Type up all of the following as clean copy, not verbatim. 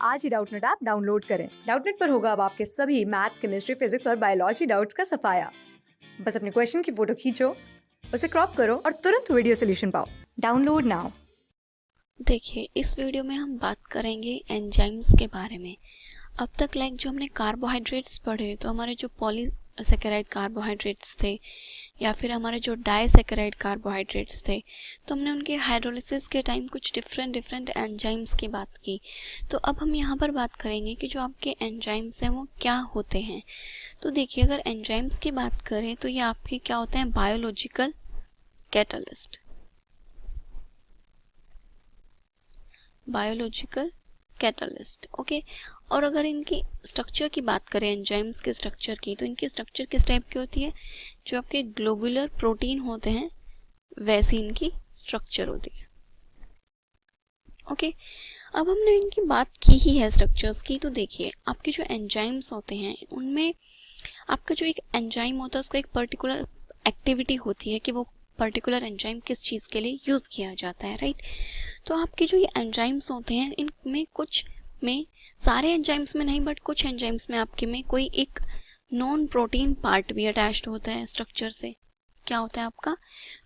आज ही Doubtnut app download करें। Doubtnut पर होगा अब आपके सभी मैथ्स, केमिस्ट्री, फिजिक्स और बायोलॉजी डाउट्स का सफाया। बस अपने क्वेश्चन की फोटो खींचो, उसे क्रॉप करो और तुरंत वीडियो सोल्यूशन पाओ। Download now. देखिए, इस वीडियो में हम बात करेंगे एंजाइम्स के बारे में। अब तक जो हमने कार्बोहाइड्रेट्स पढ़े, तो हमारे जो पॉलीसेकेराइड कार्बोहाइड्रेट्स थे या फिर हमारे जो डाइसेकेराइड कार्बोहाइड्रेट्स थे, तो हमने उनके हाइड्रोलिसिस के टाइम कुछ डिफरेंट एंजाइम्स की बात की। तो अब हम यहाँ पर बात करेंगे कि जो आपके एंजाइम्स हैं वो क्या होते हैं। तो देखिए, अगर एंजाइम्स की बात करें तो ये आपके क्या होते हैं, biological catalyst. Biological catalyst, okay. और अगर इनकी स्ट्रक्चर की बात करें, एंजाइम्स के स्ट्रक्चर की, तो इनकी स्ट्रक्चर किस टाइप की होती है? जो आपके ग्लोबुलर प्रोटीन होते हैं वैसी इनकी स्ट्रक्चर होती है, ओके। अब हमने इनकी बात की ही है स्ट्रक्चर्स की, तो देखिए आपके जो एंजाइम्स होते हैं उनमें आपका जो एक एंजाइम होता है उसको एक पर्टिकुलर एक्टिविटी होती है कि वो पर्टिकुलर एंजाइम किस चीज़ के लिए यूज़ किया जाता है, राइट। तो आपके जो ये एंजाइम्स होते हैं इनमें कुछ में, सारे एंजाइम्स में नहीं बट कुछ एंजाइम्स में आपके में कोई एक नॉन प्रोटीन पार्ट भी अटैच्ड होता है स्ट्रक्चर से। क्या होता है आपका?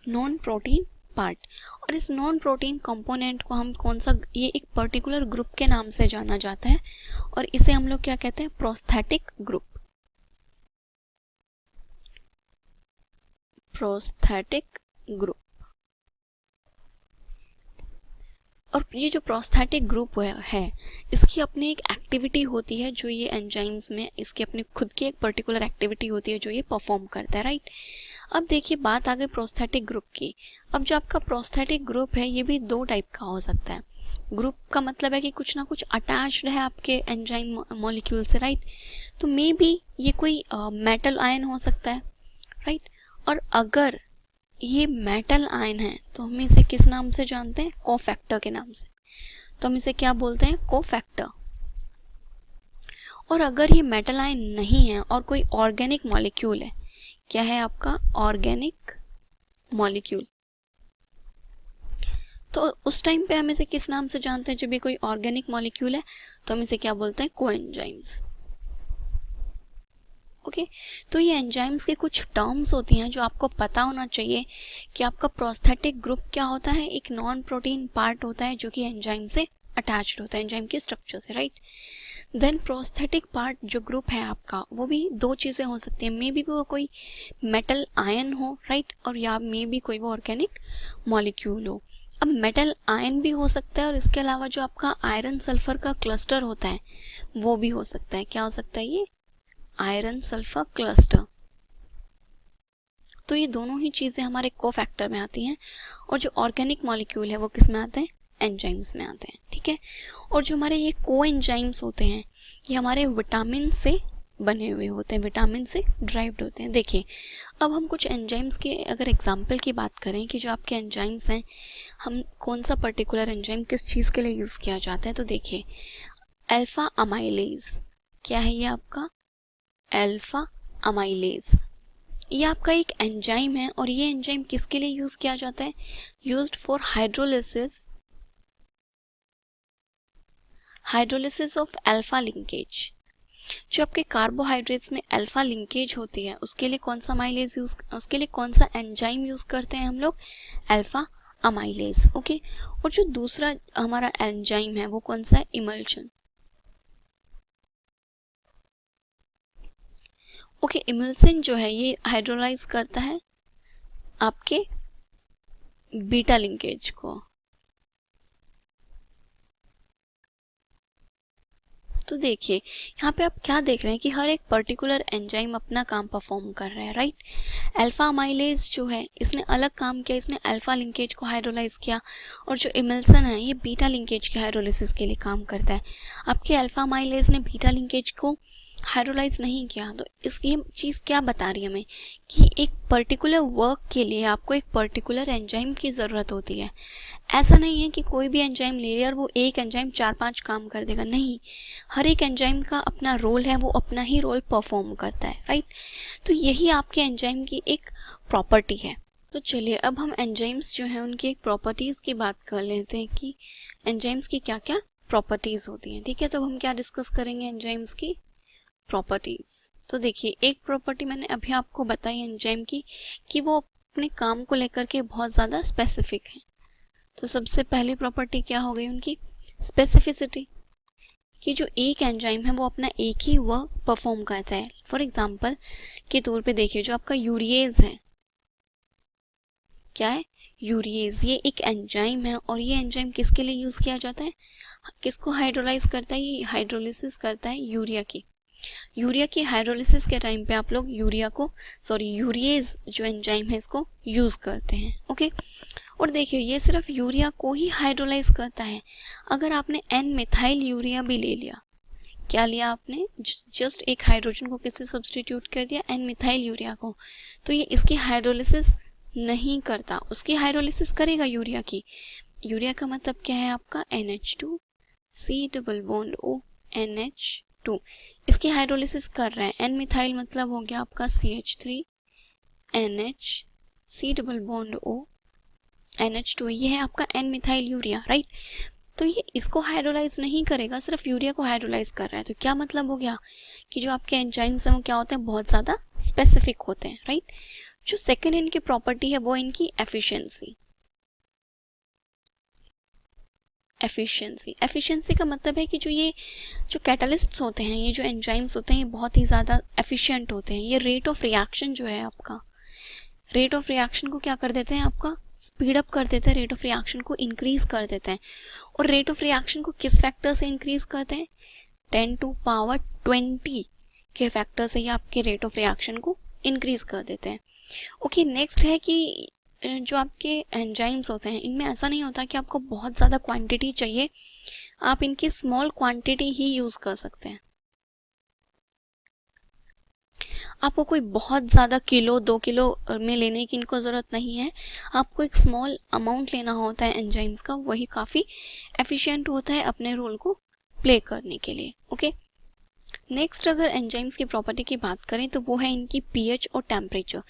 Non protein part. और इस नॉन प्रोटीन कंपोनेंट को हम कौन सा, ये एक पर्टिकुलर ग्रुप के नाम से जाना जाता है और इसे हम लोग क्या कहते हैं? Prosthetic group. Prosthetic group. और ये जो प्रोस्थेटिक ग्रुप है इसकी अपनी एक एक्टिविटी होती है, जो ये एंजाइम्स में इसकी अपनी खुद की एक पर्टिकुलर एक्टिविटी होती है जो ये परफॉर्म करता है, राइट। अब देखिए, बात आ गई प्रोस्थेटिक ग्रुप की। अब जो आपका प्रोस्थेटिक ग्रुप है ये भी दो टाइप का हो सकता है। ग्रुप का मतलब है कि कुछ ना कुछ अटैच्ड है आपके एंजाइम मॉलिक्यूल से, राइट। तो मे बी ये कोई मेटल आयन हो सकता है, राइट। और अगर ये मेटल आयन है तो हम इसे किस नाम से जानते हैं? कोफैक्टर के नाम से। तो हम इसे क्या बोलते हैं? कोफैक्टर। और अगर ये मेटल आयन नहीं है और कोई ऑर्गेनिक मॉलिक्यूल है, क्या है आपका? ऑर्गेनिक मॉलिक्यूल, तो उस टाइम पे हम इसे किस नाम से जानते हैं? जब ये कोई ऑर्गेनिक मॉलिक्यूल है तो हम इसे क्या बोलते हैं? Coenzymes, okay. तो ये एंजाइम्स के कुछ टर्म्स होती हैं जो आपको पता होना चाहिए कि आपका प्रोस्थेटिक ग्रुप क्या होता है। एक नॉन प्रोटीन पार्ट होता है जो कि एंजाइम से अटैच्ड होता है, एंजाइम के स्ट्रक्चर से, राइट। देन प्रोस्थेटिक पार्ट जो ग्रुप है आपका, वो भी दो चीज़ें हो सकती हैं। मे बी वो कोई मेटल आयन हो, राइट, और या मे बी कोई वो ऑर्गेनिक मॉलिक्यूल हो। अब मेटल आयन भी हो सकता है और इसके अलावा जो आपका आयरन सल्फर का क्लस्टर होता है वो भी हो सकता है। क्या हो सकता है? ये आयरन सल्फर क्लस्टर। तो ये दोनों ही चीजें हमारे कोफैक्टर में आती हैं और जो ऑर्गेनिक मॉलिक्यूल है वो किस में आते हैं? एंजाइम्स में आते हैं, ठीक है। और जो हमारे ये कोएंजाइम्स होते हैं ये हमारे विटामिन से बने हुए होते हैं, विटामिन से ड्राइव्ड होते हैं। देखिए, अब हम कुछ एंजाइम्स के अगर एग्जाम्पल की बात करें कि जो आपके एंजाइम्स हैं, हम कौन सा पर्टिकुलर एंजाइम किस चीज़ के लिए यूज़ किया जाता है, तो देखिए अल्फा अमाइलेज। क्या है ये आपका? Alpha amylase. ये आपका एक एंजाइम है और ये एंजाइम किसके लिए यूज किया जाता है? Used for hydrolysis, hydrolysis of alpha linkage. जो आपके कार्बोहाइड्रेट्स में अल्फा लिंकेज होती है उसके लिए कौन सा अमाइलेज यूज, उसके लिए कौन सा एंजाइम यूज करते हैं हम लोग? Alpha amylase, okay. और जो दूसरा हमारा एंजाइम है वो कौन सा है? Emulsion, okay. इमल्सिन जो है ये हाइड्रोलाइज करता है आपके बीटा लिंकेज को। तो देखिए यहाँ पे आप क्या देख रहे हैं कि हर एक पर्टिकुलर एंजाइम अपना काम परफॉर्म कर रहा है, राइट। अल्फा अमाइलेज जो है इसने अलग काम किया, इसने अल्फा लिंकेज को हाइड्रोलाइज किया। और जो इमल्सन है ये बीटा लिंकेज के हाइड्रोलिसिस के लिए काम करता है। आपके अल्फा अमाइलेज ने बीटा लिंकेज को हाइड्रोलाइज नहीं किया। तो इस ये चीज़ क्या बता रही है हमें कि एक पर्टिकुलर वर्क के लिए आपको एक पर्टिकुलर एंजाइम की ज़रूरत होती है। ऐसा नहीं है कि कोई भी एंजाइम ले लिया और वो एक एंजाइम 4-5 काम कर देगा, नहीं। हर एक एंजाइम का अपना रोल है, वो अपना ही रोल परफॉर्म करता है, राइट। तो यही आपके एंजाइम की एक प्रॉपर्टी है। तो चलिए अब हम एंजाइम्स जो हैं उनकी एक प्रॉपर्टीज़ की बात कर लेते हैं कि एंजाइम्स की क्या क्या प्रॉपर्टीज होती हैं, ठीक है। तो हम क्या डिस्कस करेंगे एंजाइम्स की प्रॉपर्टीज। तो देखिए, एक प्रॉपर्टी मैंने अभी आपको बताई एंजाइम की कि वो अपने काम को लेकर के बहुत ज़्यादा स्पेसिफिक है। तो सबसे पहली प्रॉपर्टी क्या हो गई उनकी, स्पेसिफिसिटी, कि जो एक एंजाइम है वो अपना एक ही वर्क परफॉर्म करता है। फॉर एग्जांपल के तौर पे देखिए, जो आपका यूरिएज है, क्या है, यूरिएज, ये एक एंजाइम है और ये एंजाइम किसके लिए यूज किया जाता है, किसको हाइड्रोलाइज करता है, ये हाइड्रोलिसिस करता है यूरिया की हाइड्रोलिसिस के टाइम पे आप लोग यूरिएज जो एंजाइम है इसको यूज करते हैं, ओके। और देखिए, ये सिर्फ यूरिया को ही हाइड्रोलाइज करता है। अगर आपने एन मिथाइल यूरिया भी ले लिया, क्या लिया आपने, जस्ट एक हाइड्रोजन को किससे सब्सटीट्यूट कर दिया, एन मिथाइल यूरिया को, तो ये इसकी हाइड्रोलिसिस नहीं करता, उसकी हाइड्रोलिसिस करेगा यूरिया की। यूरिया का मतलब क्या है आपका, NH2 C double bond O NH2, इसकी हाइड्रोलिसिस कर रहा है। एन मिथाइल मतलब हो गया आपका CH3 NH C double bond O NH2, ये है आपका एन मिथाइल यूरिया, राइट। तो ये इसको हाइड्रोलाइज नहीं करेगा, सिर्फ यूरिया को हाइड्रोलाइज कर रहा है। तो क्या मतलब हो गया कि जो आपके एंजाइम्स हैं वो क्या होते हैं, बहुत ज़्यादा स्पेसिफिक होते हैं, राइट। जो सेकेंड इनकी प्रॉपर्टी है वो इनकी एफिशिएंसी। एफिशिएंसी का मतलब है कि जो कैटलिस्ट्स होते हैं, ये जो एंजाइम्स होते हैं, ये बहुत ही ज़्यादा एफिशिएंट होते हैं। ये रेट ऑफ रिएक्शन जो है आपका, रेट ऑफ रिएक्शन को क्या कर देते हैं, आपका स्पीड अप कर देते हैं, रेट ऑफ रिएक्शन को इंक्रीज कर देते हैं। और रेट ऑफ रिएक्शन को किस फैक्टर से इंक्रीज करते हैं, 10⁻20 के फैक्टर से ये आपके रेट ऑफ रिएक्शन को इंक्रीज कर देते हैं, ओके। नेक्स्ट है कि जो आपके एंजाइम्स होते हैं, इनमें ऐसा नहीं होता कि आपको बहुत ज़्यादा क्वांटिटी चाहिए, आप इनकी स्मॉल क्वांटिटी ही यूज़ कर सकते हैं। आपको कोई बहुत ज़्यादा किलो 2 किलो में लेने की इनको ज़रूरत नहीं है, आपको एक स्मॉल अमाउंट लेना होता है एंजाइम्स का, वही काफ़ी एफिशिएंट होता है अपने रोल को प्ले करने के लिए, ओके। नेक्स्ट अगर एंजाइम्स की प्रॉपर्टी की बात करें तो वो है इनकी पीएच और टेम्परेचर।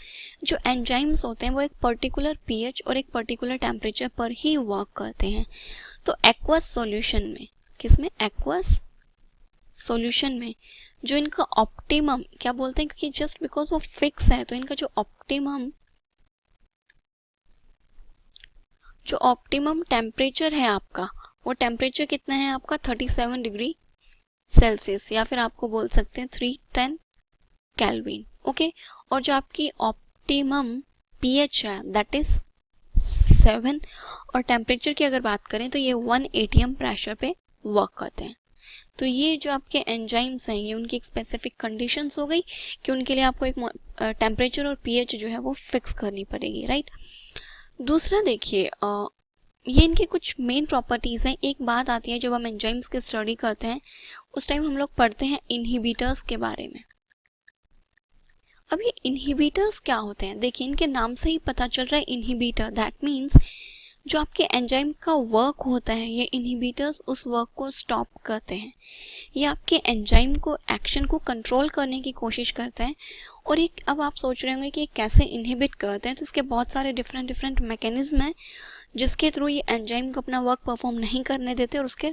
जो एंजाइम्स होते हैं वो एक पर्टिकुलर पीएच और एक पर्टिकुलर टेम्परेचर पर ही वर्क करते हैं। तो एक्वस सॉल्यूशन में, किसमें, एक्वस सॉल्यूशन में जो इनका ऑप्टिमम, क्या बोलते हैं, क्योंकि जस्ट बिकॉज वो फिक्स है, तो इनका जो ऑप्टिमम टेम्परेचर है आपका, वो टेम्परेचर कितना है आपका, 37 डिग्री सेल्सियस, या फिर आपको बोल सकते हैं 310 केल्विन, ओके। और जो आपकी ऑप्टिमम पीएच है दैट इज 7, और टेम्परेचर की अगर बात करें तो ये 1 atm प्रेशर पे वर्क करते हैं। तो ये जो आपके एंजाइम्स हैं, ये उनकी एक स्पेसिफिक कंडीशंस हो गई कि उनके लिए आपको एक टेम्परेचर और पीएच जो है वो फिक्स करनी पड़ेगी, राइट। दूसरा देखिए, ये इनके कुछ मेन प्रॉपर्टीज़ हैं। एक बात आती है जब हम एंजाइम्स की स्टडी करते हैं, उस टाइम हम लोग पढ़ते हैं इनहिबिटर्स के बारे में। अब ये इनहिबिटर्स क्या होते हैं, देखिए इनके नाम से ही पता चल रहा है इनहिबिटर, दैट मीन्स जो आपके एंजाइम का वर्क होता है, ये इनहिबिटर्स उस वर्क को स्टॉप करते हैं। ये आपके एंजाइम को, एक्शन को कंट्रोल करने की कोशिश करते हैं। और एक, अब आप सोच रहे होंगे कि कैसे इनहिबिट करते हैं, तो इसके बहुत सारे डिफरेंट मैकेनिज्म हैं जिसके थ्रू ये एंजाइम को अपना वर्क परफॉर्म नहीं करने देते और उसके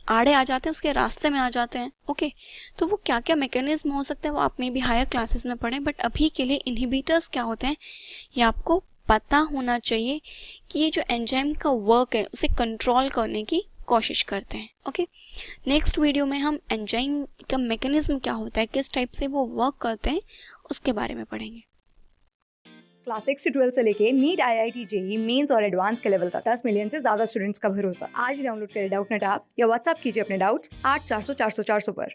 आड़े आ जाते हैं, उसके रास्ते में आ जाते हैं, ओके। तो वो क्या क्या मैकेनिज्म हो सकते हैं वो आप में भी हायर क्लासेस में पढ़ें, बट अभी के लिए इनहिबिटर्स क्या होते हैं ये आपको पता होना चाहिए कि ये जो एंजाइम का वर्क है उसे कंट्रोल करने की कोशिश करते हैं, ओके। नेक्स्ट वीडियो में हम एंजाइम का मैकेनिज्म क्या होता है, किस टाइप से वो वर्क करते हैं, उसके बारे में पढ़ेंगे। क्लास 6 से 12 से लेके नीट, IIT, JEE मेंस और एडवांस के लेवल तक 10 मिलियन से ज्यादा स्टूडेंट्स का भरोसा। आज ही डाउनलोड करें डाउटनेट ऐप या व्हाट्सएप कीजिए अपने डाउट्स 8400 400 400 पर।